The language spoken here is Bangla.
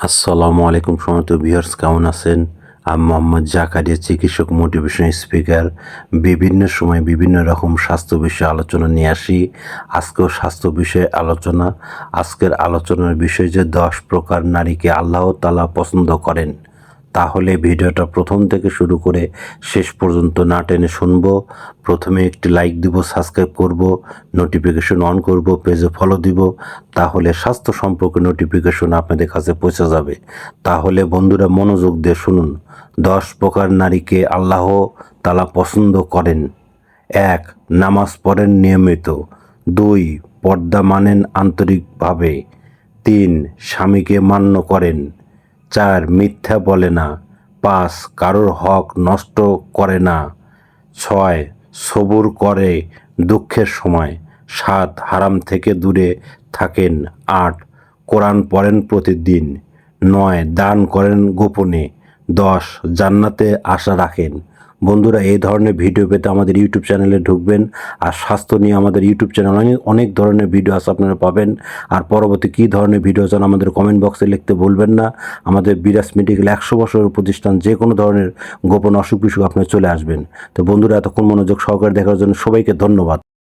আসসালামু আলাইকুম সম্মানিত ভিউয়ার্স, কেমন আছেন? আমি মোহাম্মদ জাকারিয়া, চিকিৎসক, মোটিভেশন স্পিকার। বিভিন্ন সময় বিভিন্ন রকম স্বাস্থ্য বিষয়ে আলোচনা নিয়ে আসি। আজকেও স্বাস্থ্য বিষয়ে আলোচনা। আজকের আলোচনার বিষয় যে 10 প্রকার নারীকে আল্লাহ তাআলা পছন্দ করেন। তাহলে ভিডিওটা প্রথম থেকে শুরু করে শেষ পর্যন্ত না টেনে শুনবো। প্রথমে একটি লাইক দিব, সাবস্ক্রাইব করব, নোটিফিকেশন অন করব, পেজে ফলো দিব। তাহলে স্বাস্থ্য সম্পর্কে নোটিফিকেশন আপনাদের কাছে পৌঁছে যাবে। তাহলে বন্ধুরা মনোযোগ দিয়ে শুনুন। 10 প্রকার নারীকে আল্লাহ তাআলা পছন্দ করেন। 1. নামাজ পড়েন নিয়মিত। 2. পর্দা মানেন আন্তরিকভাবে। 3. স্বামীকে মান্য করেন। 4. মিথ্যা বলে না। 5. কারোর হক নষ্ট করে না। 6. সবুর করে দুঃখের সময়। 7. হারাম থেকে দূরে থাকেন। 8. কোরআন পড়েন প্রতিদিন। 9. দান করেন গোপনে। 10. জান্নাতে আশা রাখেন। বন্ধুরা, এই ধরনের ভিডিও পেতে আমাদের ইউটিউব চ্যানেলে ঢুকবেন। আর স্বাস্থ্য নিয়ে আমাদের ইউটিউব চ্যানেল অনেক ধরনের ভিডিও আছে, আপনারা পাবেন। আর পরবর্তী কী ধরনের ভিডিও চান আমাদের কমেন্ট বক্সে লিখতে ভুলবেন না। আমাদের বিরাজ মেডিকেল 100 বছরের প্রতিষ্ঠান, যে কোনো ধরনের গোপন অসুখ বিসুখ আপনারা চলে আসবেন। তো বন্ধুরা, এতক্ষণ মনোযোগ সহকারে দেখার জন্য সবাইকে ধন্যবাদ।